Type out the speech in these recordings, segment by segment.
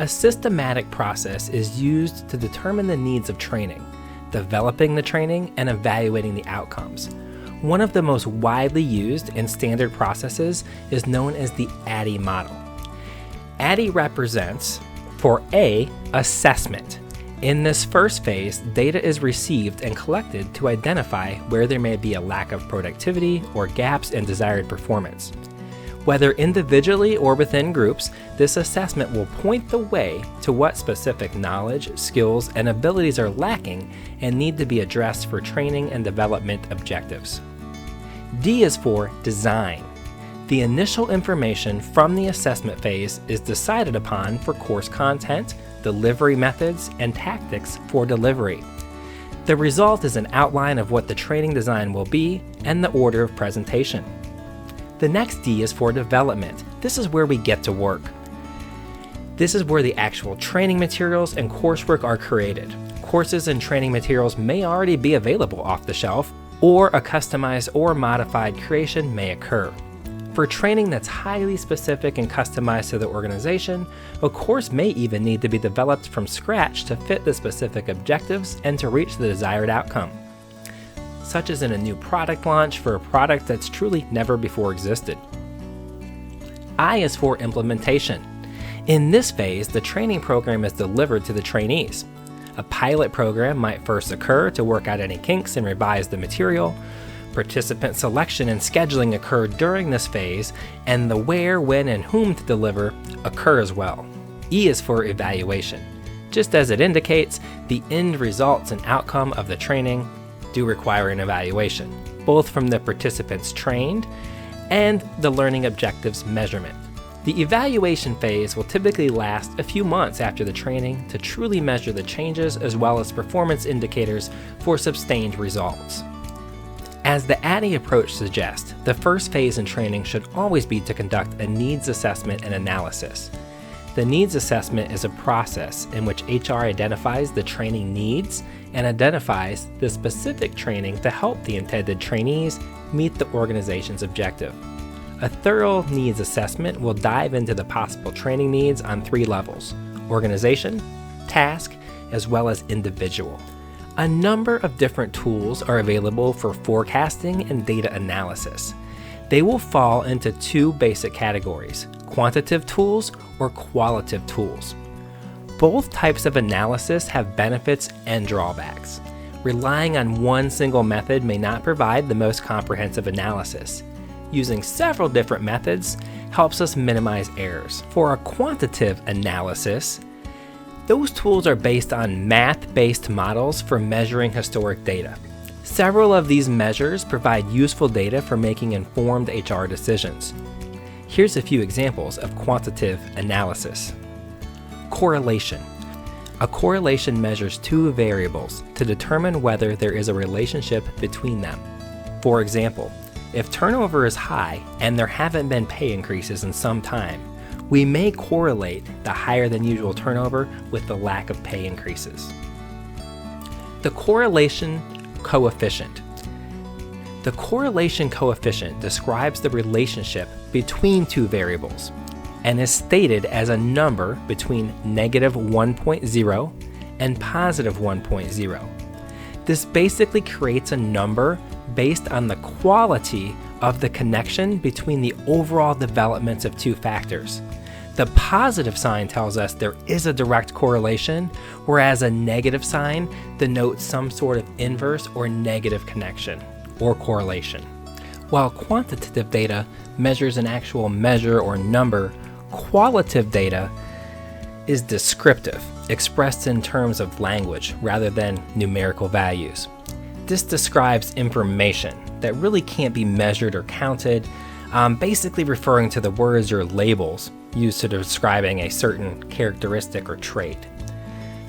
A systematic process is used to determine the needs of training, developing the training, and evaluating the outcomes. One of the most widely used and standard processes is known as the ADDIE Model. ADDIE represents, for A, assessment. In this first phase, data is received and collected to identify where there may be a lack of productivity or gaps in desired performance. Whether individually or within groups, this assessment will point the way to what specific knowledge, skills, and abilities are lacking and need to be addressed for training and development objectives. D is for design. The initial information from the assessment phase is decided upon for course content, delivery methods, and tactics for delivery. The result is an outline of what the training design will be and the order of presentation. The next D is for development. This is where we get to work. This is where the actual training materials and coursework are created. Courses and training materials may already be available off the shelf, or a customized or modified creation may occur. For training that's highly specific and customized to the organization, a course may even need to be developed from scratch to fit the specific objectives and to reach the desired outcome, such as in a new product launch for a product that's truly never before existed. I is for implementation. In this phase, the training program is delivered to the trainees. A pilot program might first occur to work out any kinks and revise the material. Participant selection and scheduling occur during this phase, and the where, when, and whom to deliver occur as well. E is for evaluation. Just as it indicates, the end results and outcome of the training do require an evaluation, both from the participants trained and the learning objectives measurement. The evaluation phase will typically last a few months after the training to truly measure the changes as well as performance indicators for sustained results. As the ADDIE approach suggests, the first phase in training should always be to conduct a needs assessment and analysis. The needs assessment is a process in which HR identifies the training needs and identifies the specific training to help the intended trainees meet the organization's objective. A thorough needs assessment will dive into the possible training needs on 3 levels: organization, task, as well as individual. A number of different tools are available for forecasting and data analysis. They will fall into 2 basic categories: quantitative tools or qualitative tools. Both types of analysis have benefits and drawbacks. Relying on one single method may not provide the most comprehensive analysis. Using several different methods helps us minimize errors. For a quantitative analysis, those tools are based on math-based models for measuring historic data. Several of these measures provide useful data for making informed HR decisions. Here's a few examples of quantitative analysis. Correlation. A correlation measures 2 variables to determine whether there is a relationship between them. For example, if turnover is high and there haven't been pay increases in some time, we may correlate the higher than usual turnover with the lack of pay increases. The correlation coefficient. The correlation coefficient describes the relationship between 2 variables and is stated as a number between -1.0 and +1.0. This basically creates a number based on the quality of the connection between the overall developments of 2 factors. The positive sign tells us there is a direct correlation, whereas a negative sign denotes some sort of inverse or negative connection or correlation. While quantitative data measures an actual measure or number, qualitative data is descriptive, expressed in terms of language rather than numerical values. This describes information that really can't be measured or counted, basically referring to the words or labels used to describing a certain characteristic or trait.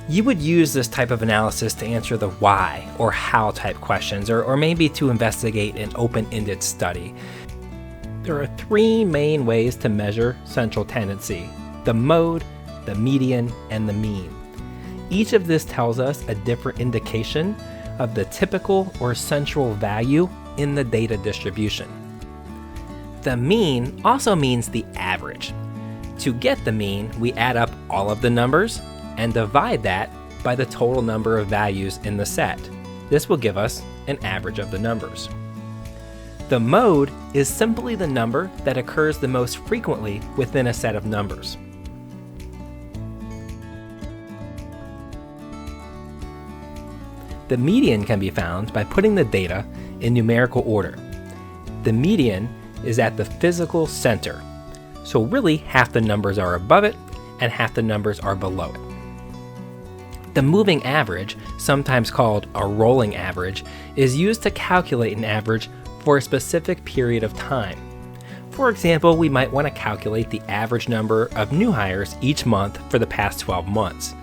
You would use this type of analysis to answer the why or how type questions, or maybe to investigate an open-ended study. There are 3 main ways to measure central tendency: the mode, the median, and the mean. Each of this tells us a different indication of the typical or central value in the data distribution. The mean also means the average. To get the mean, we add up all of the numbers and divide that by the total number of values in the set. This will give us an average of the numbers. The mode is simply the number that occurs the most frequently within a set of numbers. The median can be found by putting the data in numerical order. The median is at the physical center, so really half the numbers are above it and half the numbers are below it. The moving average, sometimes called a rolling average, is used to calculate an average for a specific period of time. For example, we might want to calculate the average number of new hires each month for the past 12 months.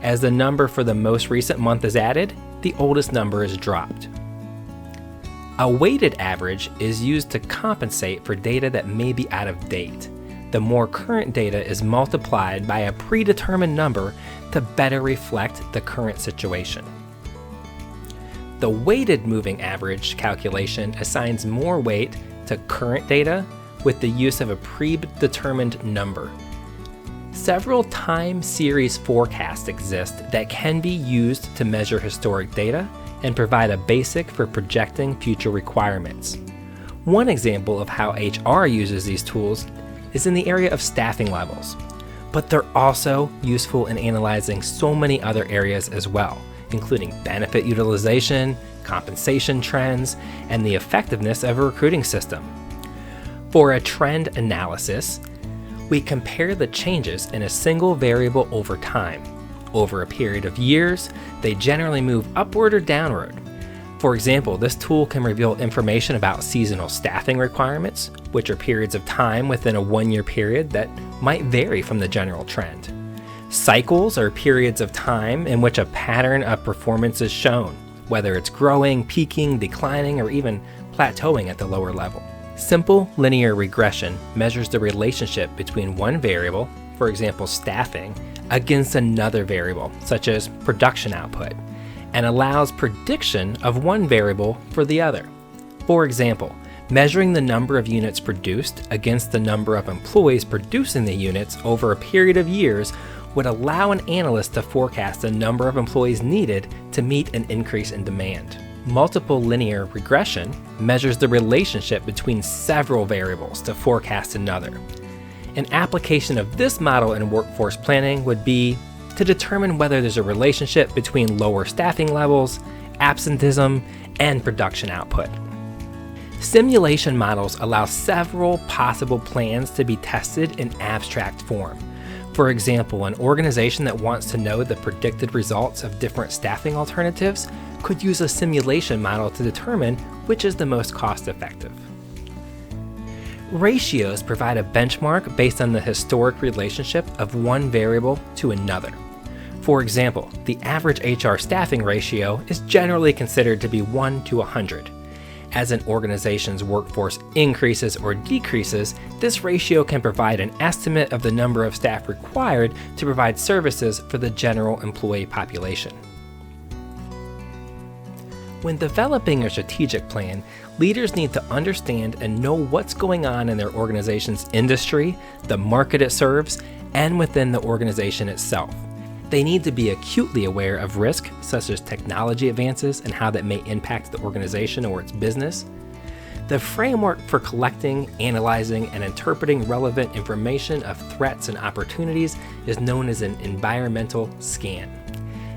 As the number for the most recent month is added, the oldest number is dropped. A weighted average is used to compensate for data that may be out of date. The more current data is multiplied by a predetermined number to better reflect the current situation. The weighted moving average calculation assigns more weight to current data with the use of a predetermined number. Several time series forecasts exist that can be used to measure historic data and provide a basic for projecting future requirements. One example of how HR uses these tools is in the area of staffing levels, but they're also useful in analyzing so many other areas as well, including benefit utilization, compensation trends, and the effectiveness of a recruiting system. For a trend analysis, we compare the changes in a single variable over time. Over a period of years, they generally move upward or downward. For example, this tool can reveal information about seasonal staffing requirements, which are periods of time within a one-year period that might vary from the general trend. Cycles are periods of time in which a pattern of performance is shown, whether it's growing, peaking, declining, or even plateauing at the lower level. Simple linear regression measures the relationship between one variable, for example staffing, against another variable, such as production output, and allows prediction of one variable for the other. For example, measuring the number of units produced against the number of employees producing the units over a period of years would allow an analyst to forecast the number of employees needed to meet an increase in demand. Multiple linear regression measures the relationship between several variables to forecast another. An application of this model in workforce planning would be to determine whether there's a relationship between lower staffing levels, absenteeism, and production output. Simulation models allow several possible plans to be tested in abstract form. For example, an organization that wants to know the predicted results of different staffing alternatives could use a simulation model to determine which is the most cost-effective. Ratios provide a benchmark based on the historic relationship of one variable to another. For example, the average HR staffing ratio is generally considered to be 1 to 100. As an organization's workforce increases or decreases, this ratio can provide an estimate of the number of staff required to provide services for the general employee population. When developing a strategic plan, leaders need to understand and know what's going on in their organization's industry, the market it serves, and within the organization itself. They need to be acutely aware of risk, such as technology advances and how that may impact the organization or its business. The framework for collecting, analyzing, and interpreting relevant information of threats and opportunities is known as an environmental scan.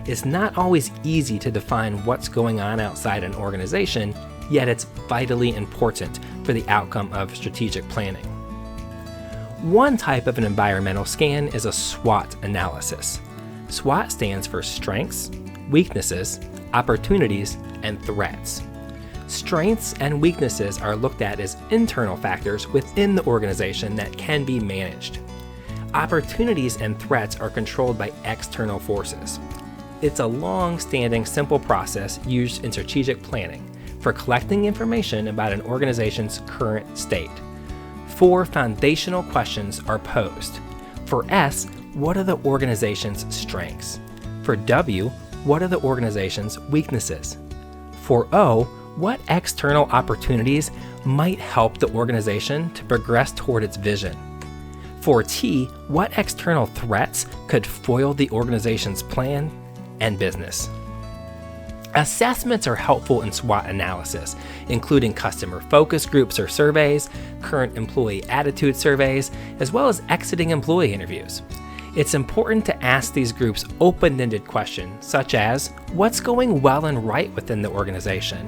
It's not always easy to define what's going on outside an organization, yet it's vitally important for the outcome of strategic planning. One type of an environmental scan is a SWOT analysis. SWOT stands for strengths, weaknesses, opportunities, and threats. Strengths and weaknesses are looked at as internal factors within the organization that can be managed. Opportunities and threats are controlled by external forces. It's a long-standing, simple process used in strategic planning for collecting information about an organization's current state. 4 foundational questions are posed. For S, what are the organization's strengths? For W, what are the organization's weaknesses? For O, what external opportunities might help the organization to progress toward its vision? 4T, what external threats could foil the organization's plan and business? Assessments are helpful in SWOT analysis, including customer focus groups or surveys, current employee attitude surveys, as well as exiting employee interviews. It's important to ask these groups open-ended questions, such as, what's going well and right within the organization?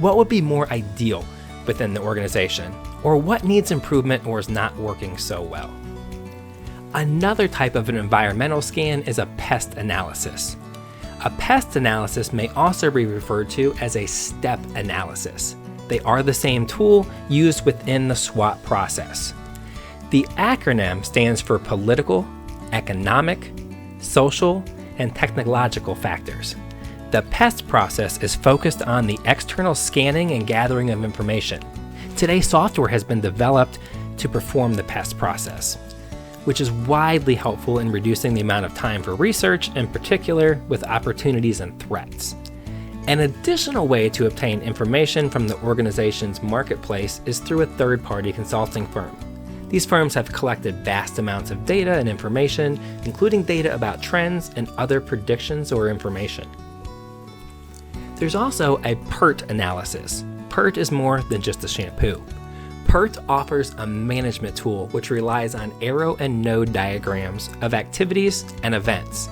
What would be more ideal within the organization? Or what needs improvement or is not working so well? Another type of an environmental scan is a PEST analysis. A PEST analysis may also be referred to as a step analysis. They are the same tool used within the SWOT process. The acronym stands for political, economic, social, and technological factors. The PEST process is focused on the external scanning and gathering of information. Today, software has been developed to perform the PEST process, which is widely helpful in reducing the amount of time for research, in particular with opportunities and threats. An additional way to obtain information from the organization's marketplace is through a third-party consulting firm. These firms have collected vast amounts of data and information, including data about trends and other predictions or information. There's also a PERT analysis. PERT is more than just a shampoo. PERT offers a management tool which relies on arrow and node diagrams of activities and events.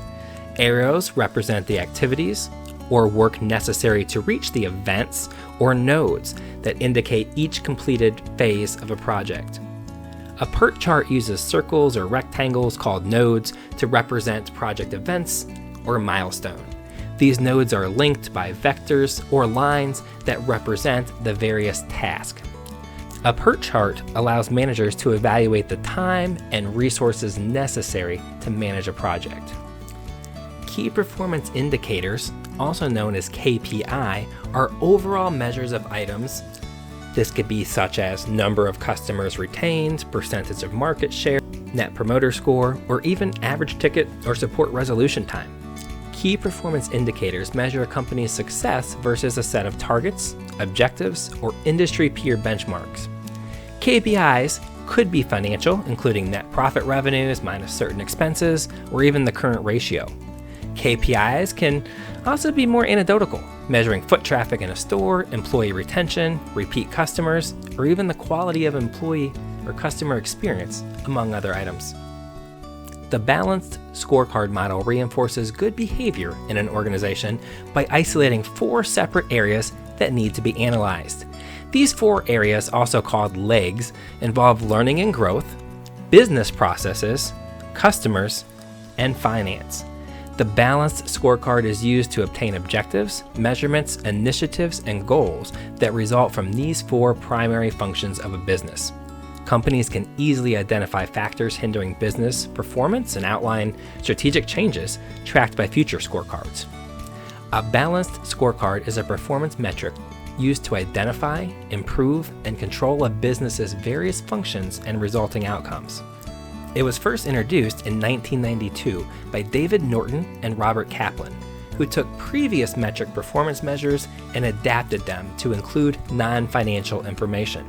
Arrows represent the activities or work necessary to reach the events, or nodes that indicate each completed phase of a project. A PERT chart uses circles or rectangles called nodes to represent project events or milestone. These nodes are linked by vectors or lines that represent the various tasks. A PERT chart allows managers to evaluate the time and resources necessary to manage a project. Key performance indicators, also known as KPI, are overall measures of items. This could be such as number of customers retained, percentage of market share, net promoter score, or even average ticket or support resolution time. Key performance indicators measure a company's success versus a set of targets, objectives, or industry peer benchmarks. KPIs could be financial, including net profit revenues minus certain expenses, or even the current ratio. KPIs can also be more anecdotal, measuring foot traffic in a store, employee retention, repeat customers, or even the quality of employee or customer experience, among other items. The balanced scorecard model reinforces good behavior in an organization by isolating 4 separate areas that need to be analyzed. These 4 areas, also called legs, involve learning and growth, business processes, customers, and finance. The balanced scorecard is used to obtain objectives, measurements, initiatives, and goals that result from these 4 primary functions of a business. Companies can easily identify factors hindering business performance and outline strategic changes tracked by future scorecards. A balanced scorecard is a performance metric used to identify, improve, and control a business's various functions and resulting outcomes. It was first introduced in 1992 by David Norton and Robert Kaplan, who took previous metric performance measures and adapted them to include non-financial information.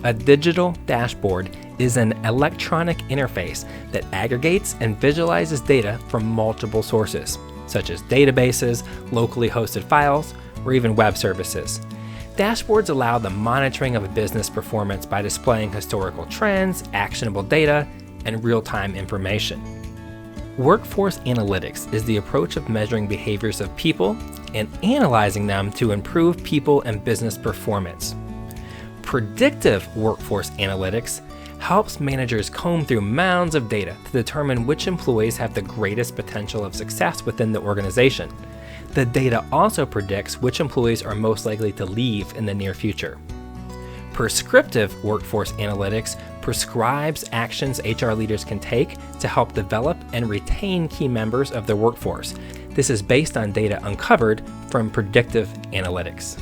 A digital dashboard is an electronic interface that aggregates and visualizes data from multiple sources, such as databases, locally hosted files, or even web services. Dashboards allow the monitoring of a business performance by displaying historical trends, actionable data, and real-time information. Workforce analytics is the approach of measuring behaviors of people and analyzing them to improve people and business performance. Predictive workforce analytics helps managers comb through mounds of data to determine which employees have the greatest potential of success within the organization. The data also predicts which employees are most likely to leave in the near future. Prescriptive workforce analytics prescribes actions HR leaders can take to help develop and retain key members of their workforce. This is based on data uncovered from predictive analytics.